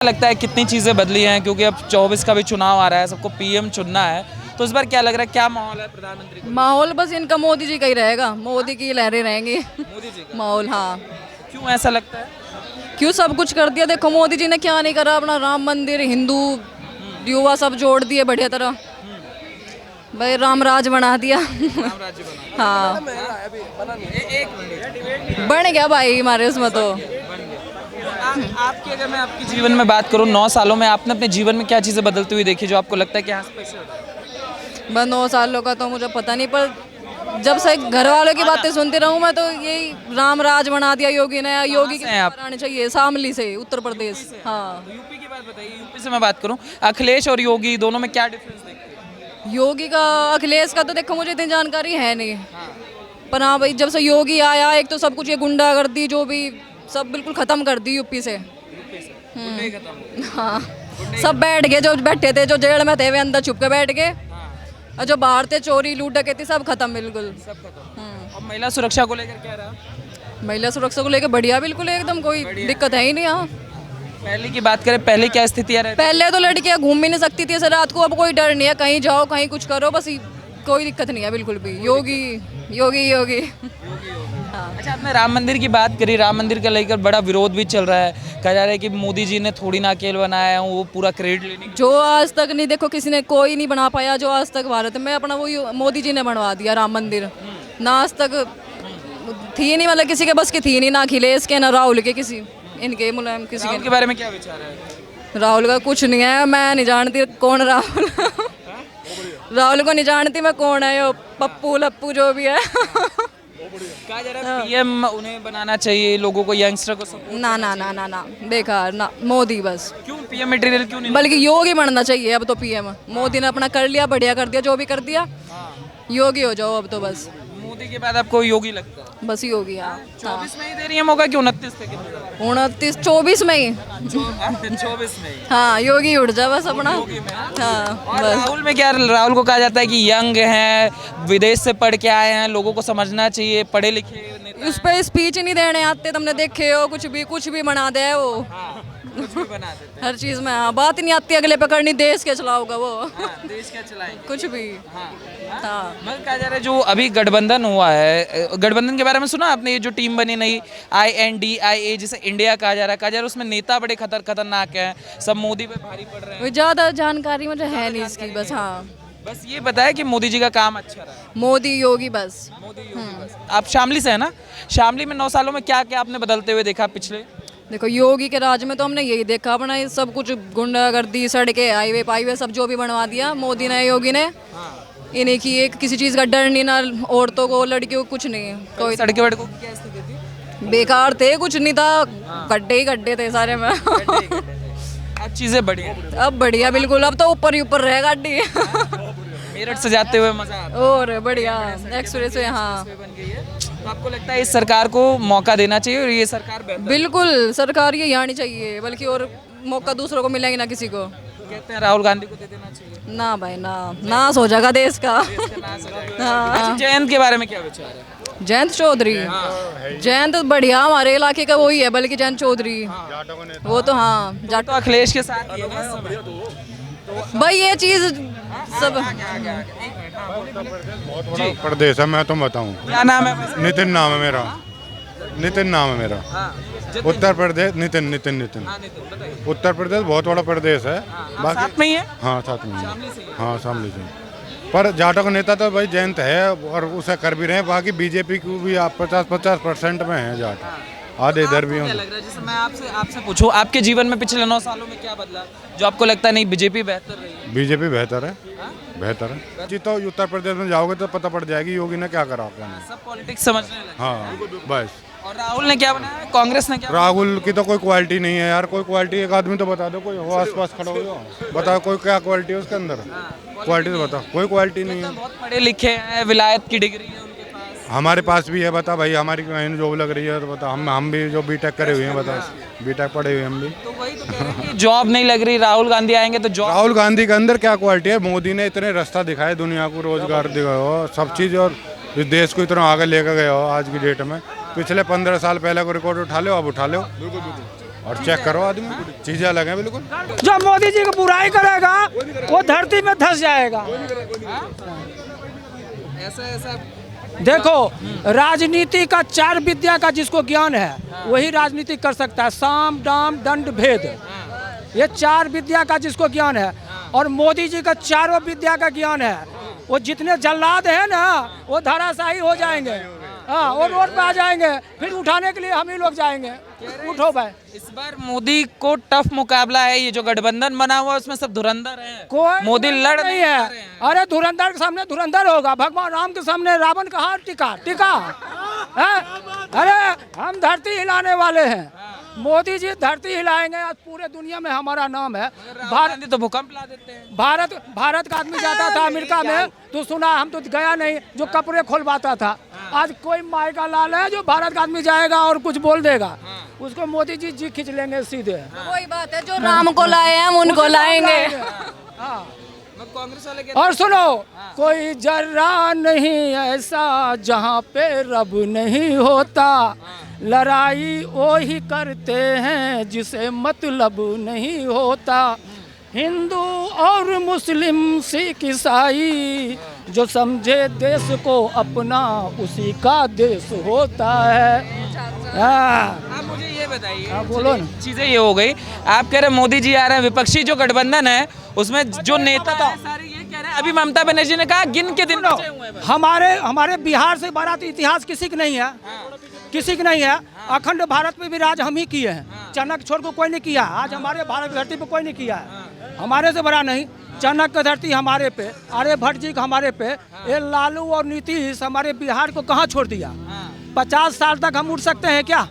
लगता है कितनी चीज़ें बदली हैं, क्योंकि अब 24 का भी चुनाव आ रहा है, सबको पीएम चुनना है, तो इस बार क्या लग रहा है, क्या माहौल है प्रधानमंत्री का? माहौल बस इनका मोदी जी का ही रहेगा, मोदी की लहरें रहेंगी। मोदी जी का। माहौल हाँ। क्यों ऐसा लगता है? क्यों, सब कुछ कर दिया। देखो मोदी जी ने क्या नहीं करा, अपना राम मंदिर, हिंदू युवा सब जोड़ दिए बढ़िया तरह। भाई राम राज बना दिया। राज्य बना। हाँ एक मिनट। बन गया भाई हमारे उसमें तो। आपकी, अगर मैं आपके जीवन में बात करूं, 9 सालों में आपने अपने जीवन में क्या चीज़ें बदलती हुई देखी जो आपको लगता है कि हाँ स्पेशल? बस 9 सालों का तो मुझे पता नहीं, पर जब से घर वालों की बातें सुनती रहूं मैं, तो यही राम राज बना दिया योगी ने। योगी की से हैं आप? सरकार आनी चाहिए, शामली से, उत्तर प्रदेश। हाँ यूपी की बात बताइए, यूपी से मैं बात करूं, अखिलेश और योगी दोनों में क्या डिफरेंस देखते हैं? योगी का, अखिलेश का तो देखो मुझे इतनी जानकारी है नहीं, पर हाँ भाई जब से योगी आया, एक तो सब कुछ ये गुंडागर्दी जो भी सब बिल्कुल खत्म कर दी यूपी से। गुंडे ही खत्म हो गए। हाँ सब बैठ गए, जो बैठे थे, जो जेल में थे वे अंदर छुप के बैठ गए, और जो बाहर थे चोरी लूट डकैती सब खत्म बिल्कुल। सब खत्म। और महिला सुरक्षा को लेकर क्या रहा? महिला सुरक्षा को लेकर बढ़िया, बिल्कुल एकदम कोई दिक्कत है ही नहीं। हाँ पहले की बात करें, पहले क्या स्थितियाँ रहती? पहले तो लड़कियां घूम भी नहीं सकती थी ऐसे रात को, अब कोई डर नहीं है, कहीं जाओ कहीं कुछ करो, बस कोई दिक्कत नहीं है बिल्कुल भी। योगी योगी योगी। हाँ अच्छा, आपने राम मंदिर की बात करी, राम मंदिर को लेकर बड़ा विरोध भी चल रहा है, कहा जा रहा है कि मोदी जी ने थोड़ी ना अकेले बनाया है, वो पूरा क्रेडिट लेने की। जो आज तक नहीं, देखो किसी ने कोई नहीं बना पाया जो आज तक भारत में, अपना वो मोदी जी ने बनवा दिया राम मंदिर। ना आज तक थी नहीं, मतलब किसी के बस की थी नहीं, ना अखिलेश के ना राहुल के, किसी इनके मुलायम किसी राहुल के बारे में क्या विचार है? के। राहुल का कुछ नहीं है, मैं नहीं जानती कौन राहुल। राहुल को नहीं जानती मैं, कौन है यो पप्पू लप्पू जो भी है। कहा जा रहा है पीएम उन्हें बनाना चाहिए, लोगों को, यंगस्टर को support। ना ना ना ना ना, बेकार ना, मोदी बस। क्यों पीएम मटेरियल क्यों नहीं? बल्कि योगी बनना चाहिए अब तो पीएम। मोदी ने अपना कर लिया, बढ़िया कर दिया, जो भी कर दिया, योगी हो जाओ अब तो बस। मोदी के बाद आपको योगी लगता है? बस योगी। हाँ 24 में ही दे रही है मौका कि 29 से? 24 में ही। 24 में ही। हाँ योगी उठ जा बस अपना। हाँ और बस। राहुल में क्या, राहुल को कहा जाता है कि यंग हैं, विदेश से पढ़ के आए हैं, लोगों को समझना चाहिए, पढ़े लिखे नेता उस पर स्पीच नहीं देने आते, तुमने देखे हो, कुछ भी बना दे वो। हैं। कुछ भी बना देते हर चीज में हाँ, बात ही नहीं आती अगले पे करनी, देश के चलाओगा वो। हैं। हाँ, देश क्या चलाएंगे। कुछ भी। हाँ। हाँ मगर कहा जा रहा है जो अभी गठबंधन हुआ है, गठबंधन के बारे में सुना आपने? ये जो टीम बनी नई INDIA, जिसे इंडिया कहा जा रहा है, उसमें नेता बड़े खतरनाक हैं, सब मोदी पे भारी पड़ रहे हैं। वो ज्यादा जानकारी मुझे है नहीं इसकी, बस हाँ बस ये बताया कि मोदी जी का काम अच्छा रहा है। मोदी योगी बस। मोदी योगी बस। आप शामली से है ना? शामली में 9 सालों में क्या क्या आपने बदलते हुए देखा पिछले? देखो योगी के राज में तो हमने यही देखा, अपना ये सब कुछ गुंडागर्दी, सड़कें, हाईवे पाईवे सब जो भी बनवा दिया मोदी ने, योगी ने। इन्हीं की एक किसी चीज़ का डर नहीं, ना औरतों को, लड़कियों को, कुछ नहीं। कोई सड़के वड़कों की क्या स्थिति थी? बेकार थे, कुछ नहीं था, गड्ढे ही गड्ढे थे सारे में। अब चीजें बढ़िया, अब बढ़िया बिल्कुल, अब तो ऊपर ही ऊपर रहे गाड़ी। मेरठ से जाते हुए मजा आता है। और बढ़िया एक्सप्रेस वे। हाँ बन गई है, तो आपको लगता है इस सरकार को मौका देना चाहिए और ये सरकार बेहतर? बिल्कुल, सरकार ये आनी चाहिए, बल्कि और मौका दूसरों को मिलेंगे ना किसी को। कहते हैं राहुल गांधी को दे देना चाहिए। ना भाई ना, नाश हो जाएगा देश का। हाँ जयंत के बारे में क्या विचार है? जयंत चौधरी। जयंत बढ़िया, हमारे इलाके का वही है, बल्कि जयंत चौधरी वो तो हाँ तो अखिलेश के साथ ही है ना इस समय? भाई ये चीज सब। बहुत बड़ा प्रदेश है, मैं तो बताऊं। क्या नाम है वैसे? नितिन नाम है मेरा। नितिन नाम है मेरा। उत्तर प्रदेश। नितिन नितिन नितिन। बताइए। उत्तर प्रदेश बहुत बड़ा प्रदेश है। आप साथ में ही है? हाँ साथ में ही है। शामली से ही है? हाँ शामली से। पर जाटों का नेता तो भाई जयंत है, और उसे कर भी रहे हैं। बाकी बीजेपी को भी आप 50% में है जाट, आधे इधर भी क्या हैं। लग रहा है, जैसे मैं आपसे पूछूं, आपके जीवन में पिछले 9 सालों में क्या बदला जो आपको लगता है नहीं बीजेपी बेहतर रही है? बीजेपी बेहतर है, बेहतर है जी। तो उत्तर प्रदेश में जाओगे तो पता पड़ जाएगी योगी ने क्या करा क्या नहीं। सब पॉलिटिक्स समझने लगे। हाँ बस। और राहुल ने क्या बनाया, कांग्रेस ने क्या? राहुल की तो कोई क्वालिटी नहीं है यार। कोई क्वालिटी एक आदमी तो बता दो, कोई हो आसपास खड़ा हो जाओ, बताओ कोई क्या क्वालिटी है उसके अंदर। क्वालिटी तो बताओ, कोई क्वालिटी नहीं है। बहुत पढ़े लिखे हैं, विलायत की डिग्री है उनके पास। हमारे पास भी है, बता भाई हमारी कहीं जॉब लग रही है तो बता। हम भी जो बीटेक करे हुए हैं, बता बीटेक पढ़े हुए हैं हम भी। तो वही तो कह रहे हैं कि जॉब नहीं लग रही, राहुल गांधी आएंगे तो जॉब। राहुल गांधी के अंदर क्या क्वालिटी है? मोदी ने इतने रास्ता दिखाए, दुनिया को रोजगार दिखाया हो, सब चीज़, और इस देश को इतना आगे लेकर गए हो आज की डेट में। पिछले 15 साल पहले को रिकॉर्ड उठा लो, अब उठा लो। और चेक करो आदमी, चीजें अलग हैं बिल्कुल। जो मोदी जी की बुराई करेगा वो धरती में धंस जाएगा। ऐसा देखो, राजनीति का 4 विद्या का जिसको ज्ञान है वही राजनीति कर सकता है। साम दाम दंड भेद, ये 4 विद्या का जिसको ज्ञान है, और मोदी जी का 4 विद्या का ज्ञान है। वो जितने जल्लाद है ना वो धराशायी हो जाएंगे। हाँ, वो रोड पे आ जाएंगे, फिर उठाने के लिए हम ही लोग जाएंगे। उठो भाई। इस बार मोदी को टफ मुकाबला है। ये जो गठबंधन बना हुआ है उसमें सब धुरंधर हैं। कोई मोदी लड़ नहीं है। अरे धुरंधर के सामने धुरंधर होगा, भगवान राम के सामने रावण कहाँ टिका टिका है? अरे हम धरती हिलाने वाले हैं। मोदी जी धरती हिलाएंगे। आज पूरे दुनिया में हमारा नाम है। भारत तो भूकंप ला देते हैं। भारत का आदमी जाता था अमेरिका में तो सुना, हम तो गया नहीं, जो कपड़े खोलवाता था। आज कोई माई का लाल है जो भारत का आदमी जाएगा और कुछ बोल देगा, उसको मोदी जी खींच लेंगे सीधे। वही बात है, जो राम को लाए हैं हम उनको लाएंगे। हाँ। कांग्रेस वाले और सुनो, कोई जर्रा नहीं ऐसा जहाँ पे रब नहीं होता, लड़ाई वो ही करते हैं जिसे मतलब नहीं होता। हिंदू और मुस्लिम सिख ईसाई जो समझे देश को अपना उसी का देश होता है। आप मुझे ये बताइए, बोलो ना। चीजें ये हो गई, आप कह रहे हैं मोदी जी आ रहे हैं, विपक्षी जो गठबंधन है उसमें जो नेता था सारे ये कह रहे हैं, अभी ममता बनर्जी ने कहा गिन के दिन बचे हुए हैं बस। हमारे बिहार से बड़ा तो इतिहास किसी का नहीं है, किसी का नहीं है। अखंड भारत में भी राज हम ही किए हैं, चाणक्य छोड़ को कोई नहीं किया। आज हमारे भारत की धरती पे कोई नहीं किया है, हमारे से बड़ा नहीं। चाणक्य की धरती हमारे पे, आर्यभट्ट जी का हमारे पे, ये लालू और नीतीश हमारे बिहार को कहाँ छोड़ दिया। 50 साल तक हम उठ सकते हैं क्या?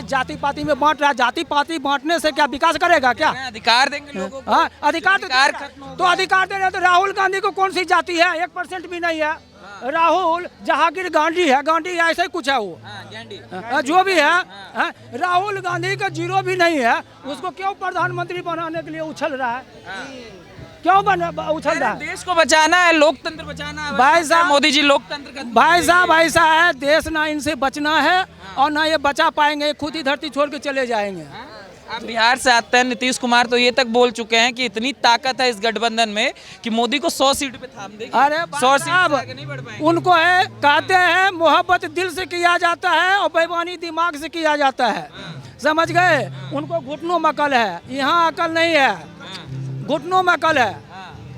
जाति पाति में बांट रहा, जाति पाति बांटने से क्या विकास करेगा क्या? अधिकार देंगे लोगों को। हाँ, अधिकार खत्म हो तो अधिकार दे रहे तो राहुल गांधी को कौन सी जाति है? 1% भी नहीं है। राहुल जहांगीर गांधी है, गांधी ऐसा ही कुछ है वो। जो भी है, राहुल गांधी का 0 भी नहीं है, उसको क्यों प्रधानमंत्री बनाने के लिए उछल रहा है? क्यों उछल रहा है? देश को बचाना है, लोकतंत्र बचाना है भाई साहब, मोदी जी लोकतंत्र का भाई साहब ऐसा है, देश ना इनसे बचना है और ना ये बचा पाएंगे, खुद ही धरती छोड़ के चले जाएंगे। आप बिहार से आते हैं, नीतीश कुमार तो ये तक बोल चुके हैं कि इतनी ताकत है इस गठबंधन में कि मोदी को 100 सीट पे थाम देगी। अरे 100 सीट साहब, से आगे नहीं बढ़ पाएंगे। उनको है, कहते हैं मोहब्बत दिल से किया जाता है और बेईमानी दिमाग से किया जाता है। समझ गए? उनको घुटनों में अकल है, यहाँ अकल नहीं है, घुटनों में अकल है।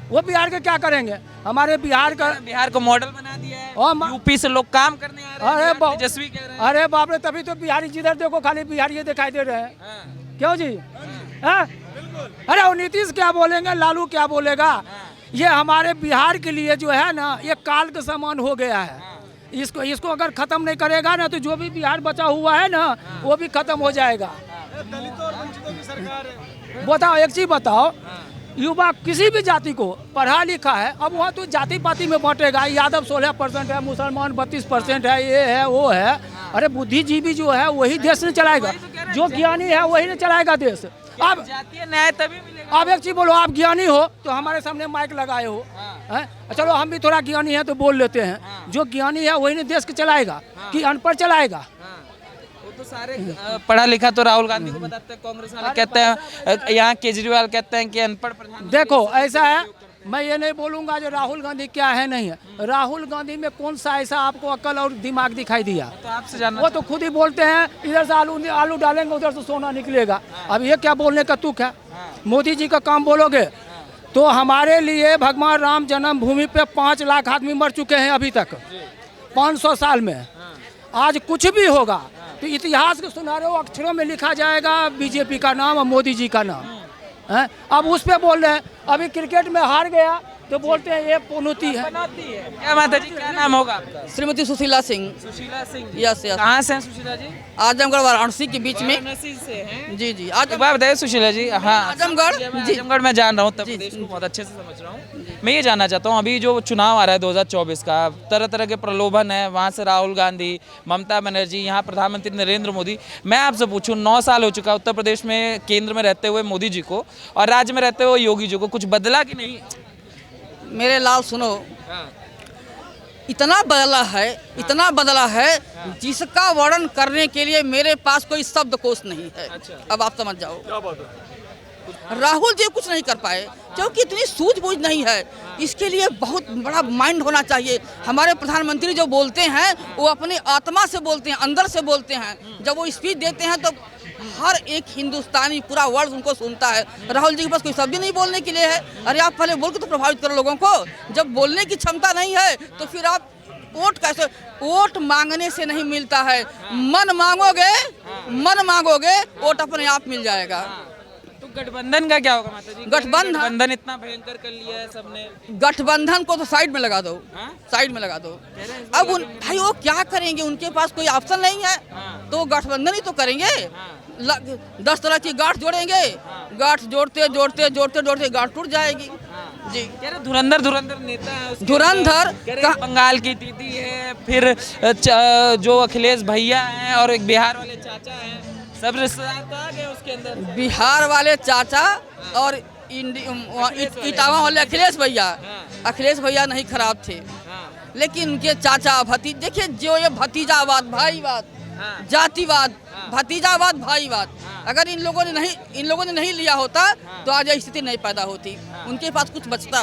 वो बिहार के क्या करेंगे? हमारे बिहार को मॉडल बना दिया है, और यूपी से लोग काम करने आ रहे हैं। तेजस्वी कह रहे हैं। अरे बाप रे, तभी तो बिहारी जिधर देखो खाली बिहारी ये दिखाई दे रहे हैं। क्यों जी? अरे वो नीतीश क्या बोलेंगे, लालू क्या बोलेगा? ये हमारे बिहार के लिए जो है ना, ये काल के समान हो गया है। इसको अगर खत्म नहीं करेगा ना तो जो भी बिहार बचा हुआ है ना वो भी खत्म हो जाएगा। बताओ, एक चीज बताओ, युवा किसी भी जाति को पढ़ा लिखा है, अब वहाँ तो जाति पाति में बांटेगा। यादव 16% है, मुसलमान 32% है, ये है वो है। अरे बुद्धिजीवी जो है वही देश नहीं चलाएगा, जो ज्ञानी है वही नहीं चलाएगा देश। अब जातीय न्याय तभी मिलेगा। आप एक चीज बोलो, आप ज्ञानी हो तो हमारे सामने माइक लगाए हो, हैं? चलो हम भी थोड़ा ज्ञानी है तो बोल लेते हैं। जो ज्ञानी है वही नहीं देश को चलाएगा कि अनपढ़ चलाएगा? तो सारे पढ़ा लिखा तो राहुल गांधी को बताते हैं, कांग्रेस वाले कहते हैं, यहाँ केजरीवाल कहते हैं कि अनपढ़ प्रधानमंत्री। देखो ऐसा है, मैं ये नहीं बोलूंगा जो राहुल गांधी क्या है नहीं है। राहुल गांधी में कौन सा ऐसा आपको अकल और दिमाग दिखाई दिया? तो आपसे जानना, वो तो खुद ही बोलते हैं, इधर से आलू डालेंगे उधर से सोना निकलेगा। अब ये क्या बोलने का तुक है? मोदी जी का काम बोलोगे तो हमारे लिए भगवान राम जन्मभूमि पे 5 लाख आदमी मर चुके हैं अभी तक 500 साल में। आज कुछ भी होगा तो इतिहास के सुनहरे अक्षरों में लिखा जाएगा बीजेपी का नाम और मोदी जी का नाम है। अब उस पे बोल रहे हैं, अभी क्रिकेट में हार गया तो बोलते हैं ये पुनौती है। क्या माता जी, क्या नाम होगा आपका? श्रीमती सुशीला सिंह। सुशीला सिंह। Yes yes. कहाँ से हैं सुशीला जी? आजमगढ़ वाराणसी के बीच में। वाराणसी से हैं? जी जी। एक बात बताइए सुशीला जी। हाँ, आजमगढ़। जी, आजमगढ़ में जान रहा हूँ, उत्तर प्रदेश को बहुत अच्छे से समझ रहा हूँ। मैं ये जानना चाहता हूँ, अभी जो चुनाव आ रहा है 2024 का, तरह तरह के प्रलोभन है, वहाँ से राहुल गांधी, ममता बनर्जी, यहाँ प्रधानमंत्री नरेंद्र मोदी। मैं आपसे पूछूं, 9 साल हो चुका उत्तर प्रदेश में केंद्र में रहते हुए मोदी जी को और राज्य में रहते हुए योगी जी को, कुछ बदला कि नहीं? मेरे लाल सुनो, इतना बदला है जिसका वर्णन करने के लिए मेरे पास कोई शब्दकोश नहीं है। अब आप समझ जाओ। क्या बात है? राहुल जी कुछ नहीं कर पाए क्योंकि इतनी सूझबूझ नहीं है। इसके लिए बहुत बड़ा माइंड होना चाहिए। हमारे प्रधानमंत्री जो बोलते हैं वो अपनी आत्मा से बोलते हैं, अंदर से बोलते हैं। जब वो स्पीच देते हैं तो हर एक हिंदुस्तानी पूरा वर्ल्ड उनको सुनता है। राहुल जी के पास कोई शब्द ही नहीं बोलने के लिए है। अरे आप पहले बोल के तो प्रभावित करो लोगों को। जब बोलने की क्षमता नहीं है तो फिर आप वोट कैसे? वोट मांगने से नहीं मिलता है, मन मांगोगे वोट अपने आप मिल जाएगा। तो गठबंधन का क्या होगा माता जी? गठबंधन इतना भयंकर कर लिया है सबने। गठबंधन को तो साइड में लगा दो, हाँ? साइड में लगा दो। अब भाई वो क्या करेंगे? उनके पास कोई ऑप्शन नहीं है तो गठबंधन ही तो करेंगे। 10 तरह की गांठ जोड़ेंगे, गांठ जोड़ते गांठ टूट जाएगी। जी कह रहे धुरंधर नेता है उसके धुरंधर अंदर। कह रहे बंगाल की दीदी है, फिर जो अखिलेश भैया हैं और एक बिहार वाले चाचा हैं, सब रिश्तेदार तो आ गए उसके अंदर। बिहार वाले चाचा और इटावा वाले अखिलेश भैया नहीं खराब थे, लेकिन उनके चाचा भतीजे देखिए जो ये भतीजावाद, भाईवाद, जातिवाद, भतीजावाद, भाईवाद, अगर इन लोगों ने नहीं लिया होता तो आज ये स्थिति नहीं पैदा होती। उनके पास कुछ बचता,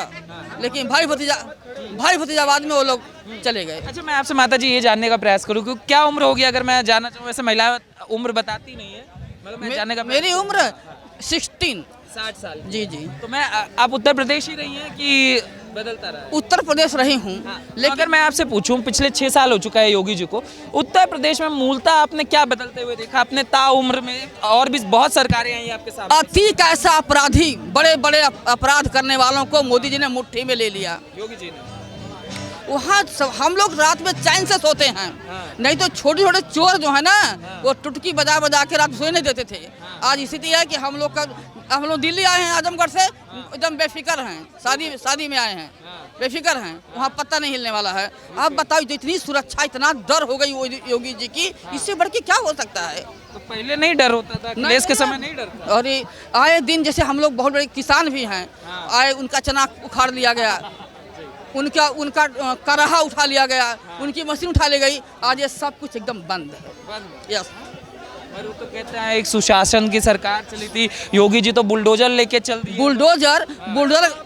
लेकिन भाई भतीजावाद में वो लोग चले गए। अच्छा मैं आपसे माता जी ये जानने का प्रयास करूँ कि क्या उम्र होगी अगर मैं जानना चाहूँ? वैसे महिला उम्र बताती नहीं है, मतलब मैं जानने का मेरी उम्र 16 60 साल। जी तो मैं आप उत्तर प्रदेश ही रही हैं कि बदलता रहा है? उत्तर प्रदेश रही हूँ। लेकिन अगर मैं आपसे पूछूं, पिछले 6 साल हो चुका है योगी जी को, उत्तर प्रदेश में मूलतः आपने क्या बदलते हुए देखा अपने ताउम्र में? और भी बहुत सरकारें आई आपके सामने। अति कैसा अपराधी, बड़े बड़े अपराध करने वालों को मोदी जी ने मुट्ठी में ले लिया। योगी जी ने वहाँ हम लोग रात में चैन से सोते हैं, नहीं तो छोटे छोटे चोर जो है ना वो टुटकी बजा के रात सोने नहीं देते थे। आज स्थिति है कि हम लोग दिल्ली आए हैं आजमगढ़ से, एकदम बेफिक्र हैं, शादी में आए हैं, बेफिक्र हैं, वहाँ पत्ता नहीं हिलने वाला है। आप बताओ इतनी सुरक्षा, इतना डर हो गई योगी जी की, इससे बढ़ के क्या हो सकता है? तो पहले नहीं डर होता था, अखिलेश के समय नहीं डर था। और आए दिन जैसे हम लोग बहुत बड़े किसान भी हैं, आए उनका चना उखाड़ लिया गया, उनका कराहा उठा लिया गया, उनकी मशीन उठा ली गई। आज ये सब कुछ एकदम बंद है। यस, और वो तो कहता है एक सुशासन की सरकार चली थी, योगी जी तो बुलडोजर लेके चल दिए।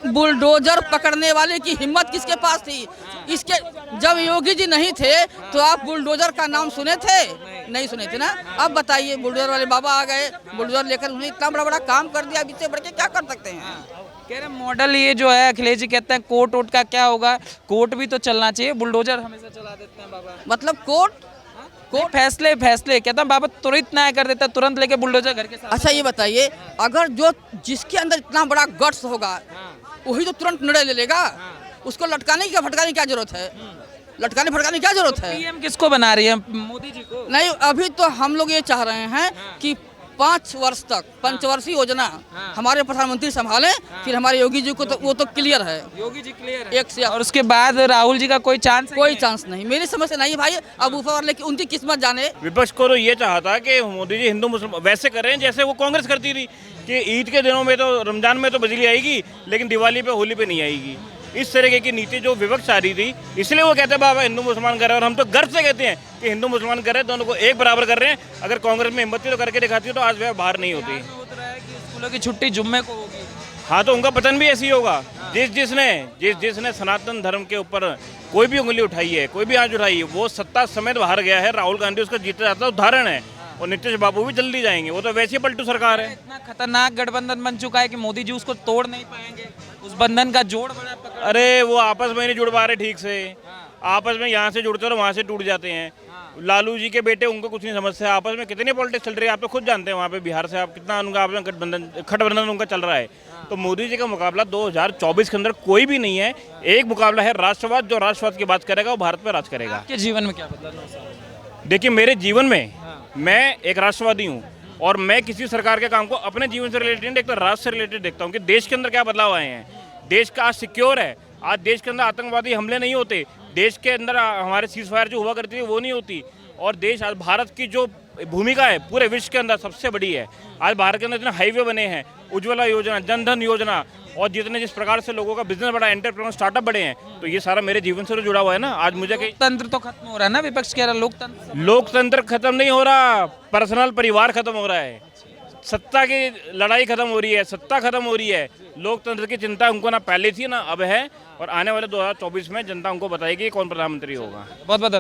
बुलडोजर पकड़ने वाले की हिम्मत किसके पास थी? इसके जब योगी जी नहीं थे तो आप बुलडोजर का नाम सुने थे? नहीं सुने थे ना। अब बताइए, बुलडोजर वाले बाबा आ गए, बुलडोजर लेकर उन्हें इतना बड़ा काम कर दिया, अब इससे बढ़ के क्या कर सकते हैं? कह रहे मॉडल ये जो है, अखिलेश जी कहते हैं कोर्ट वोट का क्या होगा? कोर्ट भी तो चलना चाहिए, बुलडोजर हमेशा चला देते हैं बाबा। मतलब कोर्ट फैसले कहता हूँ बाबा तुरंत न्याय कर देता, तुरंत लेके बुलडोजर घर के साथ। अच्छा ये बताइए, अगर जिसके अंदर इतना बड़ा गट्स होगा वही तो तुरंत निर्णय ले लेगा। उसको लटकाने की फटकाने की क्या जरूरत है? लटकाने फटकाने की क्या जरूरत है? पीएम किसको बना रही है? मोदी जी को? नहीं, अभी तो हम लोग ये चाह रहे हैं कि 5 वर्ष तक पंचवर्षीय योजना हमारे प्रधानमंत्री संभालें, फिर हमारे योगी जी को तो वो तो क्लियर है, योगी जी क्लियर है। एक से और उसके बाद राहुल जी का कोई चांस? कोई चांस नहीं, मेरी समझ से नहीं भाई। अब ऊपर वाले की उनकी किस्मत जाने। विपक्ष को तो ये चाहता कि मोदी जी हिंदू मुस्लिम वैसे कर रहे हैं जैसे वो कांग्रेस करती थी कि ईद के दिनों में तो, रमजान में तो बिजली आएगी लेकिन दिवाली पे होली पे नहीं आएगी। इस तरीके की नीति जो विपक्ष आ रही थी, इसलिए वो कहते हैं बाबा हिंदू मुसलमान कर रहे हैं। और हम तो गर्व से कहते हैं कि हिंदू मुसलमान कर रहे हैं, दोनों को एक बराबर कर रहे हैं। अगर कांग्रेस में हिम्मत थी तो करके दिखाती है तो आज वह बाहर नहीं होती। स्कूलों की छुट्टी जुम्मे को होगी। हाँ, तो उनका पतन भी ऐसी होगा। जिसने सनातन धर्म के ऊपर कोई भी उंगली उठाई है, कोई भी आंच उठाई है, वो सत्ता समेत बाहर गया है। राहुल गांधी उसका जीता जाता उदाहरण है, और नीतीश बाबू भी जल्दी जाएंगे। वो तो वैसे पलटू सरकार है। इतना खतरनाक गठबंधन बन चुका है कि मोदी जी उसको तोड़ नहीं पाएंगे। उस बंधन का जोड़ बड़ा पकड़। अरे वो आपस में नहीं जुड़ पा रहे ठीक से। आपस में यहाँ से जुड़ते और वहाँ से टूट जाते हैं। लालू जी के बेटे, उनको कुछ नहीं समझते। आपस में कितनी पॉलिटिक्स चल रही है, आप तो खुद जानते हैं। वहाँ पे बिहार से आप कितना उनका आपस में गठबंधन उनका चल रहा है। तो मोदी जी का मुकाबला 2024 के अंदर कोई भी नहीं है। एक मुकाबला है राष्ट्रवाद। जो राष्ट्रवाद की बात करेगा वो भारत पर राज करेगा। आपके जीवन में क्या बदला? देखिए, मेरे जीवन में मैं एक राष्ट्रवादी हूँ और मैं किसी सरकार के काम को अपने जीवन से रिलेटेड नहीं देखता, राष्ट्र से रिलेटेड देखता हूँ कि देश के अंदर क्या बदलाव आए हैं। देश का आज सिक्योर है। आज देश के अंदर आतंकवादी हमले नहीं होते। देश के अंदर हमारे सीज फायर जो हुआ करती थी वो नहीं होती। और देश आज भारत की जो भूमिका है पूरे विश्व के अंदर सबसे बड़ी है। आज भारत के अंदर इतने हाईवे बने हैं, उज्ज्वला योजना, जनधन योजना, और जितने जिस प्रकार से लोगों का बिजनेस बढ़ा, एंटरप्रेन्योर स्टार्टअप बढ़े हैं, तो ये सारा मेरे जीवन से तो जुड़ा हुआ है ना। आज मुझे कहीं लोकतंत्र तो खत्म हो रहा है ना, विपक्ष कह रहा है लोकतंत्र। लोकतंत्र खत्म नहीं हो रहा, पर्सनल परिवार खत्म हो रहा है, सत्ता की लड़ाई खत्म हो रही है, सत्ता खत्म हो रही है। लोकतंत्र की चिंता उनको ना पहले थी ना अब है, और आने वाले 2024 में जनता उनको बताएगी कौन प्रधानमंत्री होगा। बहुत बहुत